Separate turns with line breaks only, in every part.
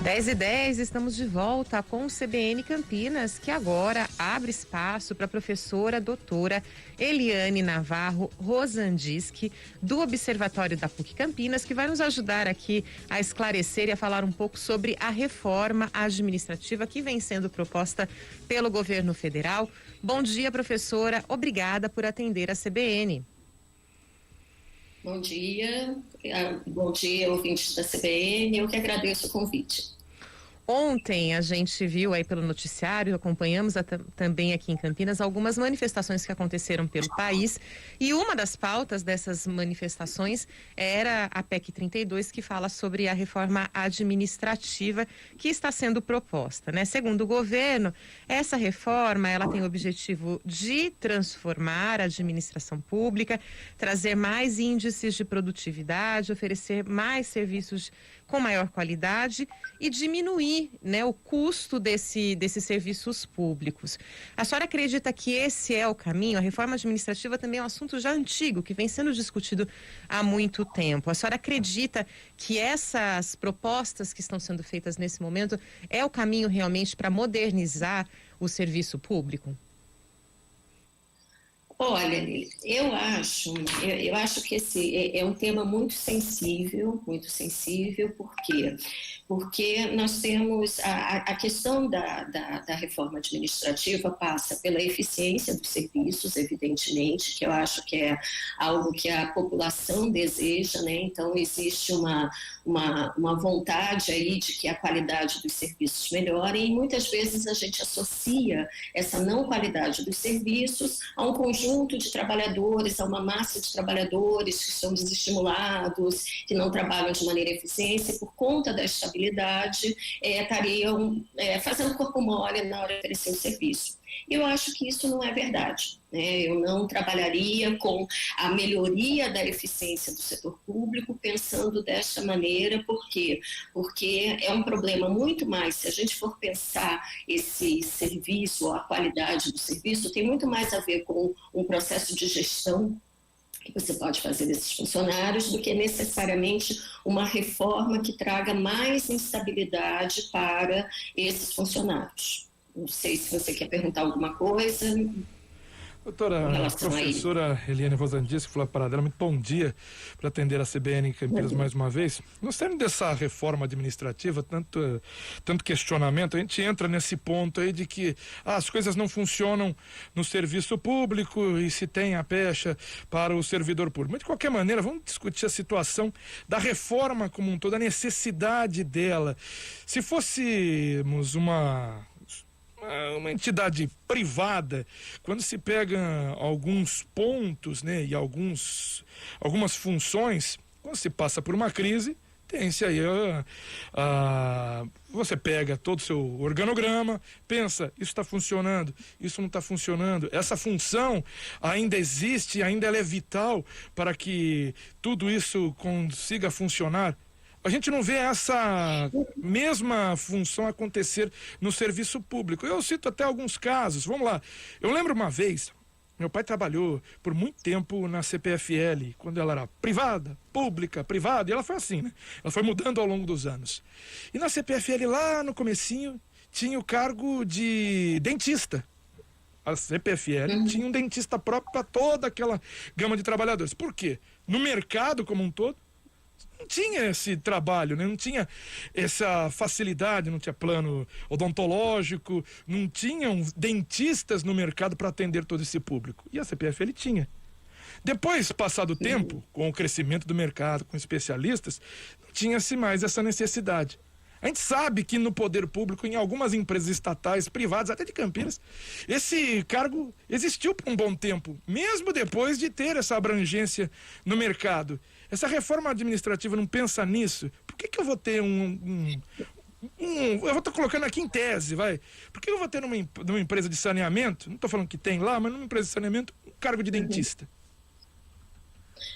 10h10, estamos de volta com o CBN Campinas, que agora abre espaço para a professora doutora Eliane Navarro Rosandiski, do Observatório da PUC Campinas, que vai nos ajudar aqui a esclarecer e a falar um pouco sobre a reforma administrativa que vem sendo proposta pelo governo federal. Bom dia, professora. Obrigada por atender a CBN.
Bom dia, ouvintes da CBN, eu que agradeço o convite.
Ontem a gente viu aí pelo noticiário, acompanhamos também aqui em Campinas algumas manifestações que aconteceram pelo país, e uma das pautas dessas manifestações era a PEC 32, que fala sobre a reforma administrativa que está sendo proposta, né? Segundo o governo, essa reforma, ela tem o objetivo de transformar a administração pública, trazer mais índices de produtividade, oferecer mais serviços com maior qualidade e diminuir, né, o custo desses serviços públicos. A senhora acredita que esse é o caminho? A reforma administrativa também é um assunto já antigo, que vem sendo discutido há muito tempo. A senhora acredita que essas propostas que estão sendo feitas nesse momento é o caminho realmente para modernizar o serviço público?
Olha, eu acho que esse é um tema muito sensível, por quê? Porque nós temos a questão da reforma administrativa passa pela eficiência dos serviços, evidentemente, que eu acho que é algo que a população deseja, né? Então existe uma vontade aí de que a qualidade dos serviços melhore, e muitas vezes a gente associa essa não qualidade dos serviços a um conjunto de trabalhadores, a uma massa de trabalhadores que são desestimulados, que não trabalham de maneira eficiente, e por conta da estabilidade estariam fazendo corpo mole na hora de oferecer o serviço. Eu acho que isso não é verdade, né? Eu não trabalharia com a melhoria da eficiência do setor público pensando desta maneira. Por quê? Porque é um problema muito mais, se a gente for pensar esse serviço, ou a qualidade do serviço, tem muito mais a ver com um processo de gestão que você pode fazer desses funcionários do que necessariamente uma reforma que traga mais instabilidade para esses funcionários. Não sei se você quer perguntar alguma coisa.
Doutora, professora Eliane Rosandiski, Flávio Paradela, muito bom dia para atender a CBN em Campinas mais uma vez. No termo dessa reforma administrativa, tanto questionamento, a gente entra nesse ponto aí de que as coisas não funcionam no serviço público e se tem a pecha para o servidor público. Mas de qualquer maneira, vamos discutir a situação da reforma como um todo, a necessidade dela. Se fôssemos uma entidade privada, quando se pega alguns pontos, né, e algumas funções, quando se passa por uma crise, tem-se aí você pega todo o seu organograma, pensa, isso está funcionando, isso não está funcionando, essa função ainda existe, ainda ela é vital para que tudo isso consiga funcionar. A gente não vê essa mesma função acontecer no serviço público. Eu cito até alguns casos. Vamos lá. Eu lembro uma vez, meu pai trabalhou por muito tempo na CPFL, quando ela era privada, pública, privada, e ela foi assim, né? Ela foi mudando ao longo dos anos. E na CPFL, lá no comecinho, tinha o cargo de dentista. A CPFL tinha um dentista próprio para toda aquela gama de trabalhadores. Por quê? No mercado como um todo, não tinha esse trabalho, né? Não tinha essa facilidade, não tinha plano odontológico, não tinham dentistas no mercado para atender todo esse público. E a CPFL tinha. Depois, passado o tempo, com o crescimento do mercado, com especialistas, não tinha-se mais essa necessidade. A gente sabe que no poder público, em algumas empresas estatais, privadas, até de Campinas, esse cargo existiu por um bom tempo, mesmo depois de ter essa abrangência no mercado. Essa reforma administrativa não pensa nisso? Por que eu vou ter eu vou estar colocando aqui em tese, vai. Por que eu vou ter numa empresa de saneamento, não estou falando que tem lá, mas numa empresa de saneamento, um cargo de dentista?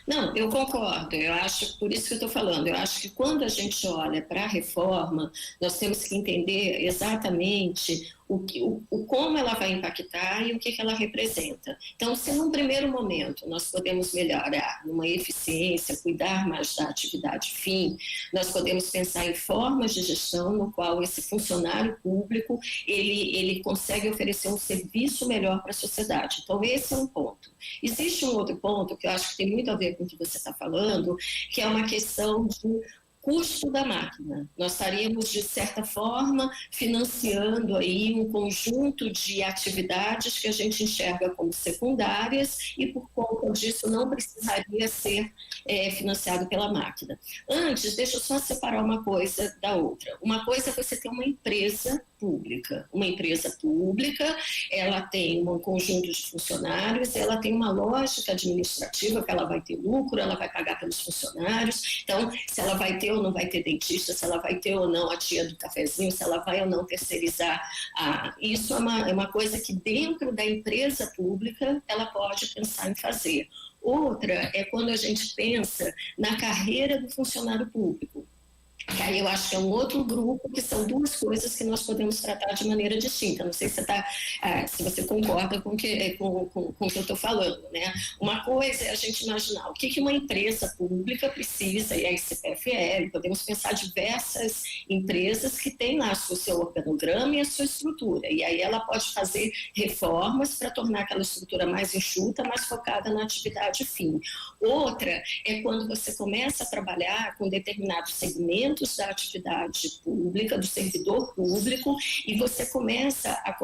Não, eu concordo, eu acho, por isso que eu estou falando, eu acho que quando a gente olha para a reforma, nós temos que entender exatamente como ela vai impactar e o que ela representa. Então, se num primeiro momento nós podemos melhorar numa eficiência, cuidar mais da atividade fim, nós podemos pensar em formas de gestão no qual esse funcionário público ele consegue oferecer um serviço melhor para a sociedade. Então, esse é um ponto. Existe um outro ponto que eu acho que tem muito a ver com o que você está falando, que é uma questão de custo da máquina. Nós estaríamos, de certa forma, financiando aí um conjunto de atividades que a gente enxerga como secundárias e, por conta disso, não precisaria ser financiado pela máquina. Antes, deixa eu só separar uma coisa da outra. Uma coisa é você ter uma empresa pública. Uma empresa pública, ela tem um conjunto de funcionários, ela tem uma lógica administrativa que ela vai ter lucro, ela vai pagar pelos funcionários. Então, se ela vai ter ou não vai ter dentista, se ela vai ter ou não a tia do cafezinho, se ela vai ou não terceirizar. Isso é uma coisa que dentro da empresa pública ela pode pensar em fazer. Outra é quando a gente pensa na carreira do funcionário público. Que aí eu acho que é um outro grupo, que são duas coisas que nós podemos tratar de maneira distinta. Não sei se você concorda com o que eu estou falando, né? Uma coisa é a gente imaginar o que uma empresa pública precisa, e a CPFL, podemos pensar diversas empresas que têm lá o seu organograma e a sua estrutura, e aí ela pode fazer reformas para tornar aquela estrutura mais enxuta, mais focada na atividade fim. Outra é quando você começa a trabalhar com determinados segmentos da atividade pública, do servidor público, e você começa a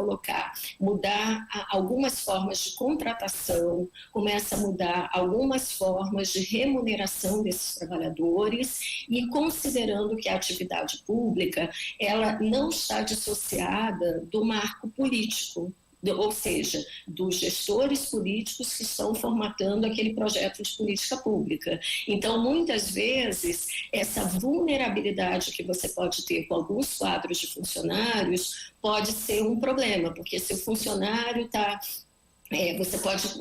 mudar algumas formas de contratação, começa a mudar algumas formas de remuneração desses trabalhadores, e considerando que a atividade pública, ela não está dissociada do marco político, ou seja, dos gestores políticos que estão formatando aquele projeto de política pública. Então, muitas vezes, essa vulnerabilidade que você pode ter com alguns quadros de funcionários pode ser um problema, porque se o funcionário está... você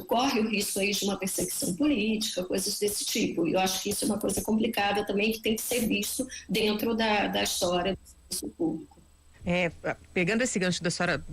corre o risco aí de uma perseguição política, coisas desse tipo. E eu acho que isso é uma coisa complicada também, que tem que ser visto dentro da história do serviço público.
Pegando esse gancho da senhora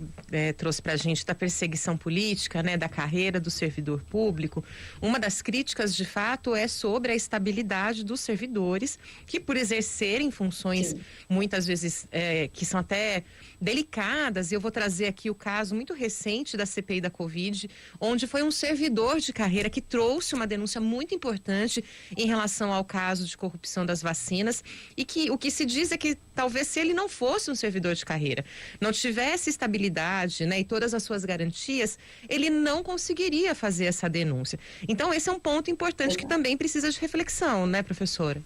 trouxe para a gente da perseguição política, né, da carreira do servidor público, uma das críticas de fato é sobre a estabilidade dos servidores, que por exercerem funções Sim. muitas vezes que são até delicadas, e eu vou trazer aqui o caso muito recente da CPI da Covid, onde foi um servidor de carreira que trouxe uma denúncia muito importante em relação ao caso de corrupção das vacinas, e que o que se diz é que talvez se ele não fosse um servidor de carreira, não tivesse estabilidade, né, e todas as suas garantias, ele não conseguiria fazer essa denúncia. Então, esse é um ponto importante que também precisa de reflexão, né, professora?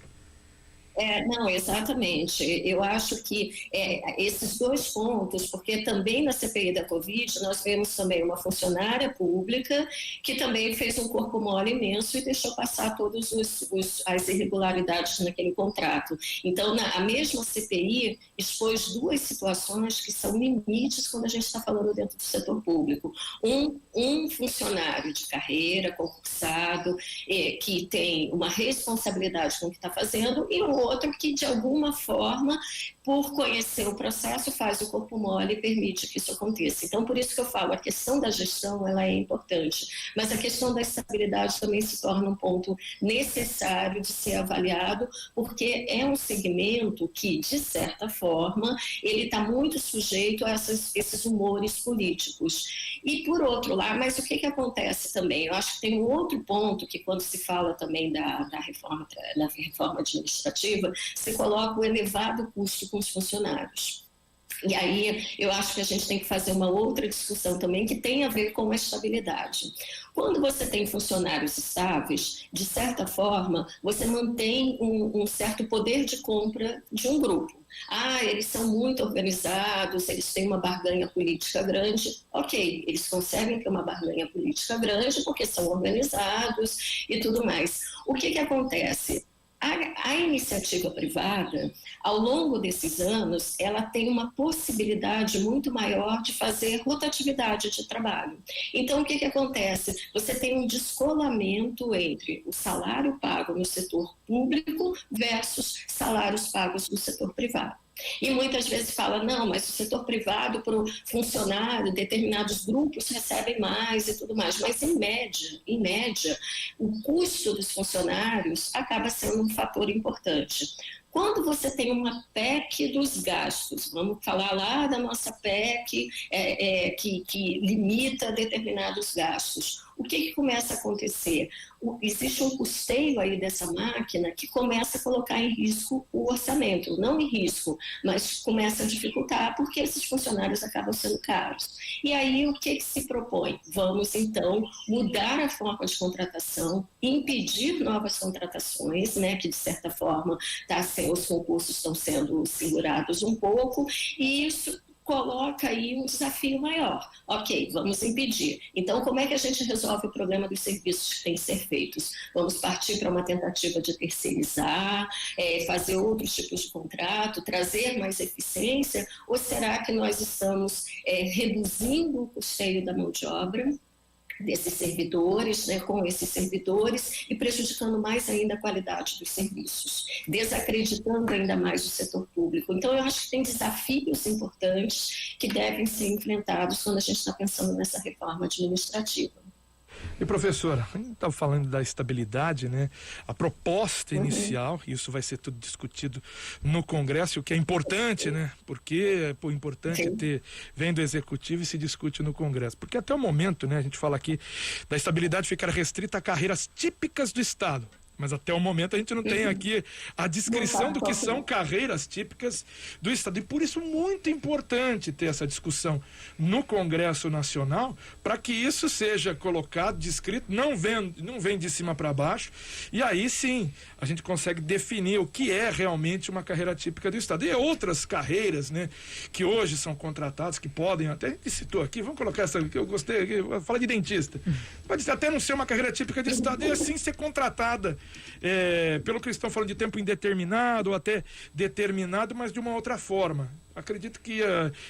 Não, exatamente. Eu acho que esses dois pontos, porque também na CPI da Covid nós vemos também uma funcionária pública que também fez um corpo mole imenso e deixou passar todas as irregularidades naquele contrato. Então, a mesma CPI expôs duas situações que são limites quando a gente está falando dentro do setor público. Um funcionário de carreira, concursado, que tem uma responsabilidade com o que está fazendo, e o outro que, de alguma forma, por conhecer o processo, faz o corpo mole e permite que isso aconteça. Então, por isso que eu falo, a questão da gestão ela é importante, mas a questão da estabilidade também se torna um ponto necessário de ser avaliado, porque é um segmento que, de certa forma, ele está muito sujeito a esses humores políticos. E, por outro lado, mas o que acontece também? Eu acho que tem um outro ponto que, quando se fala também da reforma administrativa, se coloca o elevado custo com os funcionários. E aí eu acho que a gente tem que fazer uma outra discussão também que tem a ver com a estabilidade. Quando você tem funcionários estáveis, de certa forma, você mantém um certo poder de compra de um grupo. Eles são muito organizados, eles têm uma barganha política grande. Ok, eles conseguem ter uma barganha política grande porque são organizados e tudo mais. O que acontece? A iniciativa privada, ao longo desses anos, ela tem uma possibilidade muito maior de fazer rotatividade de trabalho. Então, o que acontece? Você tem um descolamento entre o salário pago no setor público versus salários pagos no setor privado. E muitas vezes fala, não, mas o setor privado, para o funcionário, determinados grupos recebem mais e tudo mais. Mas, em média, o custo dos funcionários acaba sendo um fator importante. Quando você tem uma PEC dos gastos, vamos falar lá da nossa PEC que limita determinados gastos, o que começa a acontecer? Existe um custeio aí dessa máquina que começa a colocar em risco o orçamento, não em risco, mas começa a dificultar porque esses funcionários acabam sendo caros. E aí o que se propõe? Vamos então mudar a forma de contratação, impedir novas contratações, né, que de certa forma os concursos estão sendo segurados um pouco, e isso coloca aí um desafio maior. Ok, vamos impedir. Então, como é que a gente resolve o problema dos serviços que têm que ser feitos? Vamos partir para uma tentativa de terceirizar, fazer outros tipos de contrato, trazer mais eficiência? Ou será que nós estamos reduzindo o custeio da mão de obra desses servidores, né, com esses servidores, e prejudicando mais ainda a qualidade dos serviços, desacreditando ainda mais o setor público? Então, eu acho que tem desafios importantes que devem ser enfrentados quando a gente está pensando nessa reforma administrativa.
E professora, a gente estava falando da estabilidade, né? A proposta inicial, isso vai ser tudo discutido no Congresso, o que é importante, né? Porque é importante vem do Executivo e se discute no Congresso. Porque até o momento, né? A gente fala aqui da estabilidade ficar restrita a carreiras típicas do Estado. Mas até o momento a gente não tem aqui a descrição do que são carreiras típicas do Estado. E por isso muito importante ter essa discussão no Congresso Nacional, para que isso seja colocado, descrito, não vem de cima para baixo, e aí sim a gente consegue definir o que é realmente uma carreira típica do Estado. E outras carreiras, né, que hoje são contratadas, que podem, até a gente citou aqui, vamos colocar essa que eu gostei, fala de dentista. Pode até não ser uma carreira típica do Estado, e assim ser contratada. Pelo que eles estão falando de tempo indeterminado ou até determinado, mas de uma outra forma. Acredito que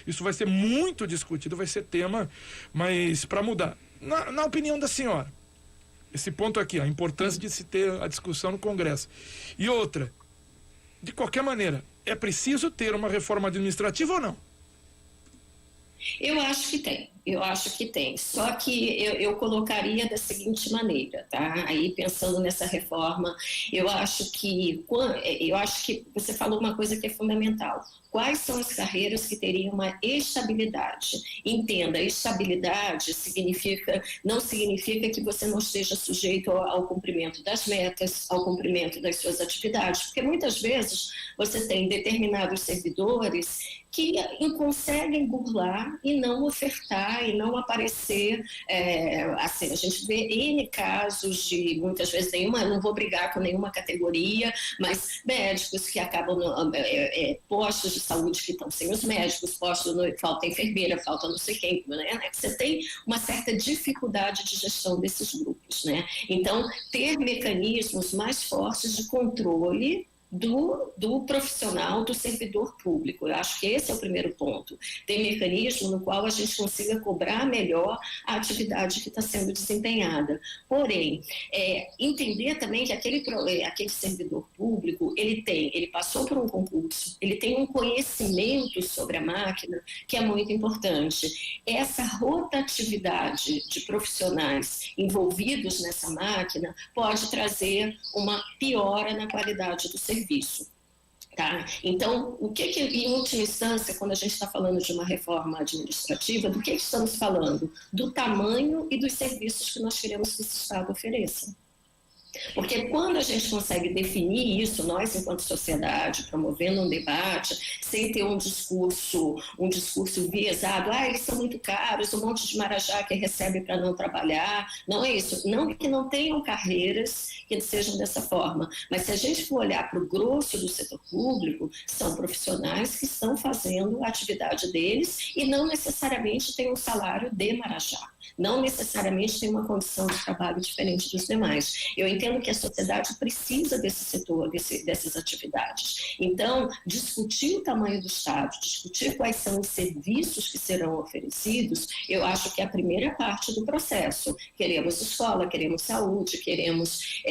isso vai ser muito discutido, vai ser tema, mas para mudar. Na opinião da senhora, esse ponto aqui, a importância de se ter a discussão no Congresso. E outra, de qualquer maneira, é preciso ter uma reforma administrativa ou não?
Eu acho que tem. Só que eu colocaria da seguinte maneira, tá? Aí pensando nessa reforma, eu acho que você falou uma coisa que é fundamental. Quais são as carreiras que teriam uma estabilidade? Entenda, estabilidade não significa que você não esteja sujeito ao cumprimento das metas, ao cumprimento das suas atividades, porque muitas vezes você tem determinados servidores que conseguem burlar e não ofertar e não aparecer, assim, a gente vê N casos de, muitas vezes, não vou brigar com nenhuma categoria, mas médicos que acabam, postos de saúde que estão sem os médicos, falta enfermeira, falta não sei quem, né? Você tem uma certa dificuldade de gestão desses grupos, né? Então, ter mecanismos mais fortes de controle do profissional, do servidor público. Eu acho que esse é o primeiro ponto. Tem mecanismo no qual a gente consiga cobrar melhor a atividade que está sendo desempenhada. Porém, entender também que aquele servidor público, ele passou por um concurso, ele tem um conhecimento sobre a máquina que é muito importante. Essa rotatividade de profissionais envolvidos nessa máquina pode trazer uma piora na qualidade do serviço. Tá? Então, em última instância, quando a gente está falando de uma reforma administrativa, do que estamos falando? Do tamanho e dos serviços que nós queremos que esse Estado ofereça. Porque quando a gente consegue definir isso, nós enquanto sociedade, promovendo um debate, sem ter um discurso viesado, eles são muito caros, um monte de marajá que recebe para não trabalhar, não é isso. Não que não tenham carreiras que sejam dessa forma, mas se a gente for olhar para o grosso do setor público, são profissionais que estão fazendo a atividade deles e não necessariamente têm um salário de marajá, não necessariamente tem uma condição de trabalho diferente dos demais. Eu entendo que a sociedade precisa desse setor, dessas atividades. Então, discutir o tamanho do Estado, discutir quais são os serviços que serão oferecidos, eu acho que é a primeira parte do processo. Queremos escola, queremos saúde, queremos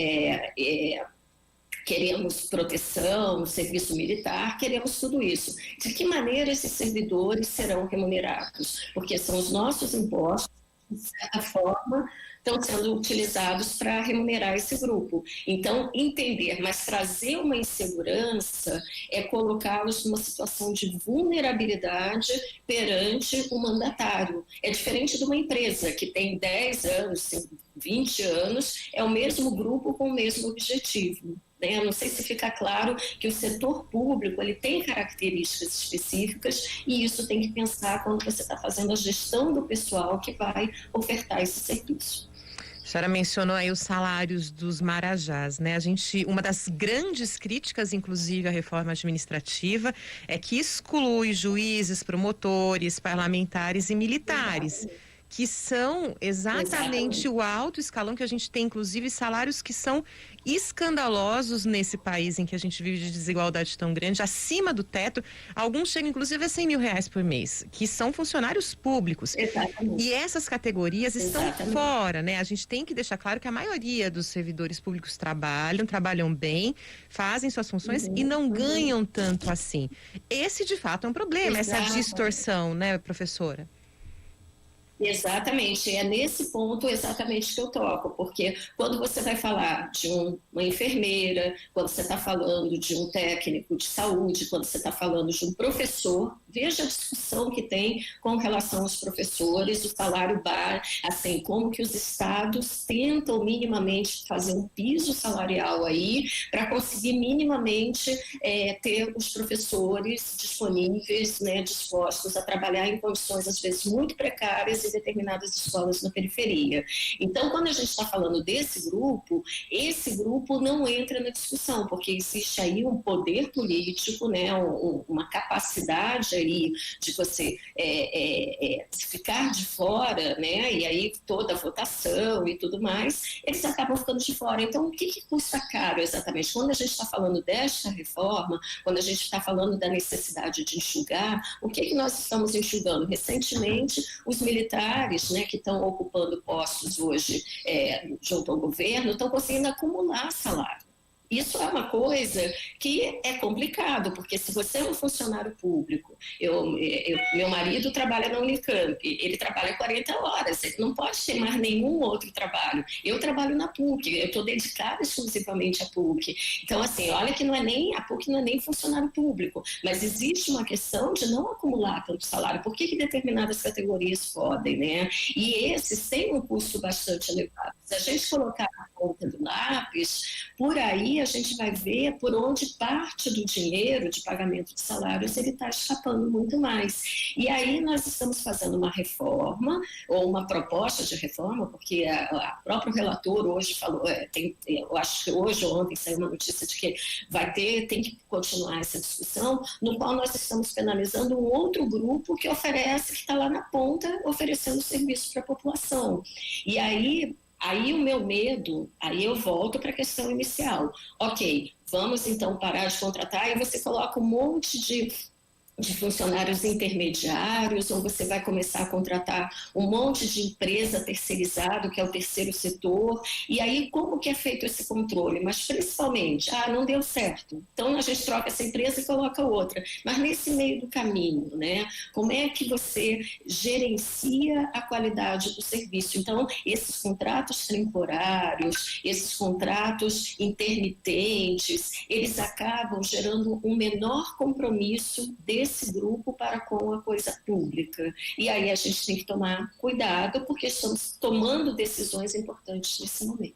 queremos proteção, serviço militar, queremos tudo isso. De que maneira esses servidores serão remunerados? Porque são os nossos impostos, de certa forma, estão sendo utilizados para remunerar esse grupo. Então, entender, mas trazer uma insegurança é colocá-los numa situação de vulnerabilidade perante o mandatário. É diferente de uma empresa que tem 10 anos, 20 anos, é o mesmo grupo com o mesmo objetivo. Eu não sei se fica claro que o setor público ele tem características específicas e isso tem que pensar quando você está fazendo a gestão do pessoal que vai ofertar esse serviço.
A senhora mencionou aí os salários dos marajás, né? Uma das grandes críticas, inclusive, à reforma administrativa é que exclui juízes, promotores, parlamentares e militares. Que são exatamente o alto escalão que a gente tem, inclusive salários que são escandalosos nesse país em que a gente vive de desigualdade tão grande, acima do teto. Alguns chegam inclusive a R$100 mil por mês, que são funcionários públicos.
Exatamente.
E essas categorias estão fora, né? A gente tem que deixar claro que a maioria dos servidores públicos trabalham bem, fazem suas funções e não ganham tanto assim. Esse, de fato, é um problema, essa distorção, né, professora?
Exatamente, é nesse ponto exatamente que eu toco, porque quando você vai falar de uma enfermeira, quando você está falando de um técnico de saúde, quando você está falando de um professor, veja a discussão que tem com relação aos professores, o salário base, assim, como que os estados tentam minimamente fazer um piso salarial aí para conseguir minimamente ter os professores disponíveis, né, dispostos a trabalhar em condições às vezes muito precárias em determinadas escolas na periferia. Então, quando a gente está falando desse grupo, esse grupo não entra na discussão, porque existe aí um poder político, né, uma capacidade aí de você ficar de fora, né, e aí toda a votação e tudo mais, eles acabam ficando de fora. Então, o que custa caro exatamente? Quando a gente está falando desta reforma, quando a gente está falando da necessidade de enxugar, o que nós estamos enxugando? Recentemente, os militares, né, que estão ocupando postos hoje junto ao governo, estão conseguindo acumular salário. Isso é uma coisa que é complicado, porque se você é um funcionário público, meu marido trabalha na Unicamp, ele trabalha 40 horas, ele não pode ter mais nenhum outro trabalho. Eu trabalho na PUC, eu estou dedicada exclusivamente à PUC. Então, assim, olha que a PUC não é nem funcionário público, mas existe uma questão de não acumular tanto salário. Por que determinadas categorias podem, né? E esses têm um custo bastante elevado. Se a gente colocar na ponta do lápis, por aí a gente vai ver por onde parte do dinheiro de pagamento de salários ele está escapando muito mais. E aí nós estamos fazendo uma reforma, ou uma proposta de reforma, porque a próprio relator hoje falou, eu acho que hoje ou ontem saiu uma notícia de que tem que continuar essa discussão, no qual nós estamos penalizando um outro grupo que está lá na ponta, oferecendo serviço para a população. E aí o meu medo, aí eu volto para a questão inicial. Ok, vamos então parar de contratar e você coloca um monte de funcionários intermediários, ou você vai começar a contratar um monte de empresa terceirizado, que é o terceiro setor, e aí como que é feito esse controle? Mas principalmente, não deu certo, então a gente troca essa empresa e coloca outra, mas nesse meio do caminho, né, como é que você gerencia a qualidade do serviço? Então, esses contratos temporários, esses contratos intermitentes, eles acabam gerando um menor compromisso desse grupo para com a coisa pública. E aí a gente tem que tomar cuidado, porque estamos tomando decisões importantes nesse momento.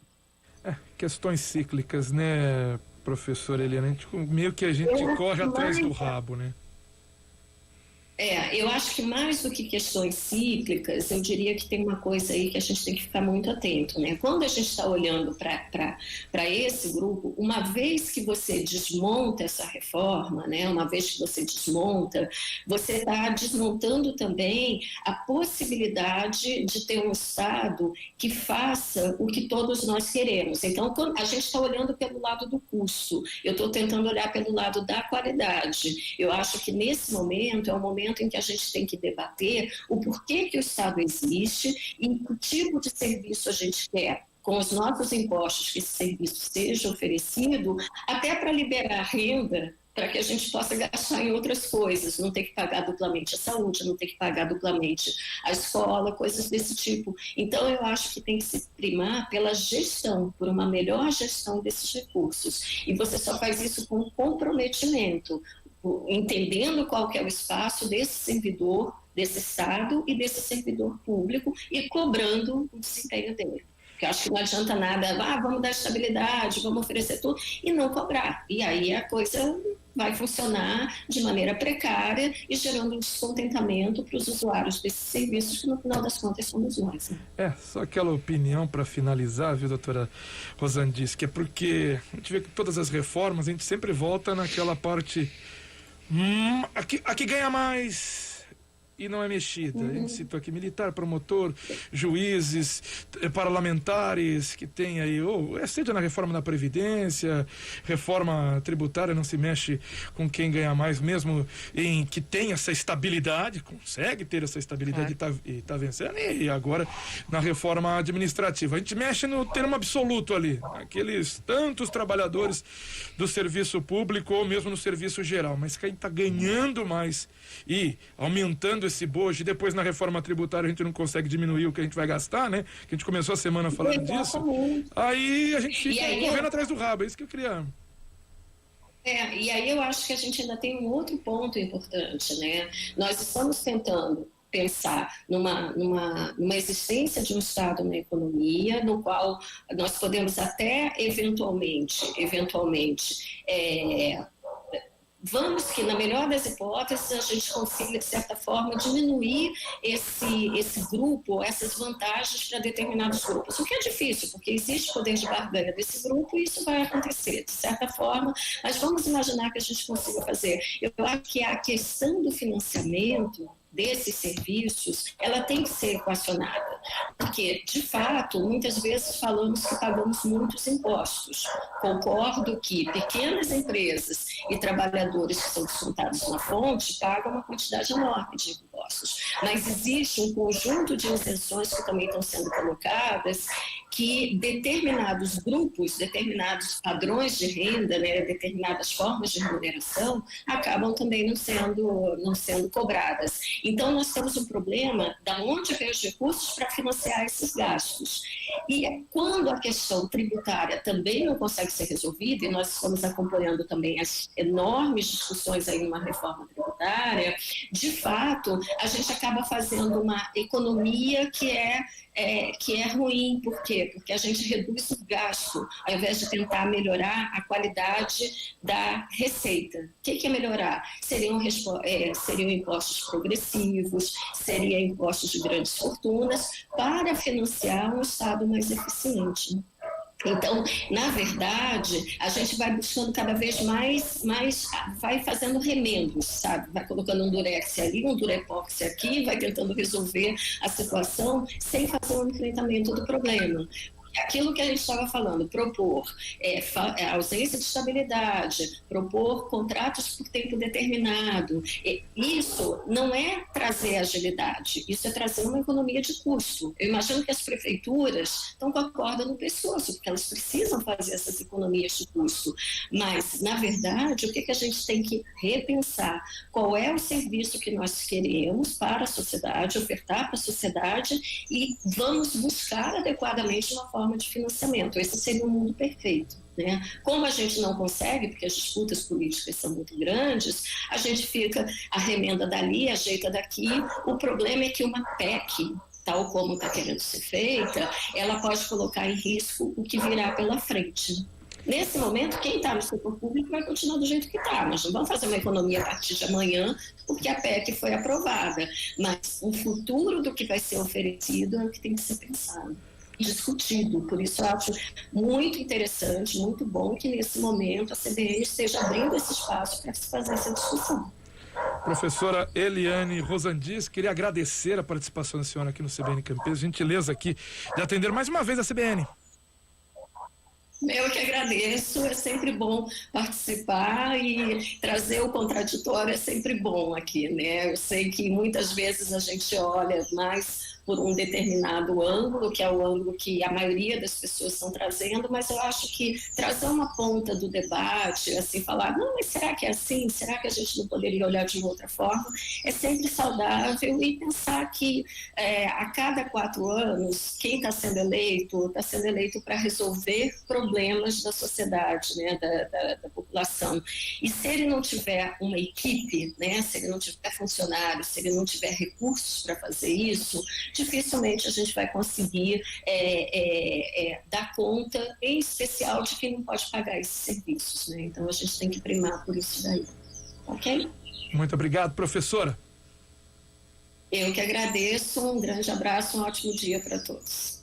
Questões cíclicas, né, professora Eliana? Meio que a gente corre atrás do rabo, né?
Eu acho que mais do que questões cíclicas, eu diria que tem uma coisa aí que a gente tem que ficar muito atento, né? Quando a gente está olhando para esse grupo, uma vez que você desmonta essa reforma, né? Uma vez que você desmonta, você está desmontando também a possibilidade de ter um Estado que faça o que todos nós queremos. Então, a gente está olhando pelo lado do custo, eu estou tentando olhar pelo lado da qualidade. Eu acho que nesse momento é um momento em que a gente tem que debater o porquê que o Estado existe e que tipo de serviço a gente quer com os nossos impostos, que esse serviço seja oferecido, até para liberar renda, para que a gente possa gastar em outras coisas, não ter que pagar duplamente a saúde, não ter que pagar duplamente a escola, coisas desse tipo. Então, eu acho que tem que se primar pela gestão, por uma melhor gestão desses recursos. E você só faz isso com comprometimento, entendendo qual que é o espaço desse servidor, desse Estado e desse servidor público e cobrando o desempenho dele. Porque eu acho que não adianta nada, vamos dar estabilidade, vamos oferecer tudo e não cobrar. E aí a coisa vai funcionar de maneira precária e gerando um descontentamento para os usuários desses serviços, que no final das contas somos nós. Né?
Só aquela opinião para finalizar, viu, doutora Rosandis, que é porque a gente vê que todas as reformas, a gente sempre volta naquela parte, aqui ganha mais e não é mexida. A gente citou aqui militar, promotor, juízes, parlamentares que tem aí, seja na reforma da Previdência, reforma tributária, não se mexe com quem ganha mais, mesmo em que tem essa estabilidade, consegue ter essa estabilidade e tá vencendo, e agora na reforma administrativa. A gente mexe no termo absoluto ali, aqueles tantos trabalhadores do serviço público ou mesmo no serviço geral, mas quem está ganhando mais e aumentando esse bojo, e depois na reforma tributária a gente não consegue diminuir o que a gente vai gastar, né? Que a gente começou a semana falando disso. Aí a gente fica correndo atrás do rabo, é isso que eu queria.
E aí eu acho que a gente ainda tem um outro ponto importante, né? Nós estamos tentando pensar numa existência de um Estado na economia, no qual nós podemos até eventualmente vamos que, na melhor das hipóteses, a gente consiga, de certa forma, diminuir esse grupo, essas vantagens para determinados grupos. O que é difícil, porque existe poder de barganha desse grupo e isso vai acontecer, de certa forma, mas vamos imaginar que a gente consiga fazer. Eu acho que a questão do financiamento desses serviços, ela tem que ser equacionada, porque, de fato, muitas vezes falamos que pagamos muitos impostos. Concordo que pequenas empresas e trabalhadores que são descontados na fonte pagam uma quantidade enorme de impostos, mas existe um conjunto de isenções que também estão sendo colocadas, que determinados grupos, determinados padrões de renda, né, determinadas formas de remuneração, acabam também não sendo cobradas. Então, nós temos um problema de onde vem os recursos para financiar esses gastos. E quando a questão tributária também não consegue ser resolvida, e nós estamos acompanhando também as enormes discussões aí numa reforma tributária, de fato, a gente acaba fazendo uma economia que é ruim. Por quê? Porque a gente reduz o gasto, ao invés de tentar melhorar a qualidade da receita. O que é melhorar? Seriam impostos progressivos, seriam impostos de grandes fortunas, para financiar um Estado mais eficiente. Então, na verdade, a gente vai buscando cada vez mais vai fazendo remendos, sabe? Vai colocando um durex ali, um durepox aqui, vai tentando resolver a situação sem fazer um enfrentamento do problema. Aquilo que a gente estava falando, propor ausência de estabilidade, propor contratos por tempo determinado, isso não é trazer agilidade, isso é trazer uma economia de custo. Eu imagino que as prefeituras estão com a corda no pescoço, porque elas precisam fazer essas economias de custo, mas, na verdade, o que a gente tem que repensar? Qual é o serviço que nós queremos para a sociedade, ofertar para a sociedade, e vamos buscar adequadamente uma forma de financiamento. Esse seria um mundo perfeito, né? Como a gente não consegue, porque as disputas políticas são muito grandes, a gente fica, a remenda dali, ajeita daqui. O problema é que uma PEC, tal como está querendo ser feita, ela pode colocar em risco o que virá pela frente. Nesse momento, quem está no setor público vai continuar do jeito que está. Nós não vamos fazer uma economia a partir de amanhã, porque a PEC foi aprovada. Mas o futuro do que vai ser oferecido é o que tem que ser pensado, discutido. Por isso eu acho muito interessante, muito bom que nesse momento a CBN esteja abrindo esse espaço para se fazer essa discussão.
Professora Eliane Rosandis, queria agradecer a participação da senhora aqui no CBN Campinas, gentileza aqui de atender mais uma vez a CBN.
Eu que agradeço, é sempre bom participar e trazer o contraditório é sempre bom aqui, né? Eu sei que muitas vezes a gente olha mais por um determinado ângulo, que é o ângulo que a maioria das pessoas estão trazendo, mas eu acho que trazer uma ponta do debate, assim, falar, não, mas será que é assim? Será que a gente não poderia olhar de uma outra forma? É sempre saudável, e pensar que a cada 4 anos, quem está sendo eleito para resolver problemas da sociedade, né, da população. E se ele não tiver uma equipe, né, se ele não tiver funcionários, se ele não tiver recursos para fazer isso, dificilmente a gente vai conseguir dar conta, em especial de quem não pode pagar esses serviços, né? Então a gente tem que primar por isso daí, ok?
Muito obrigado, professora.
Eu que agradeço, um grande abraço, um ótimo dia para todos.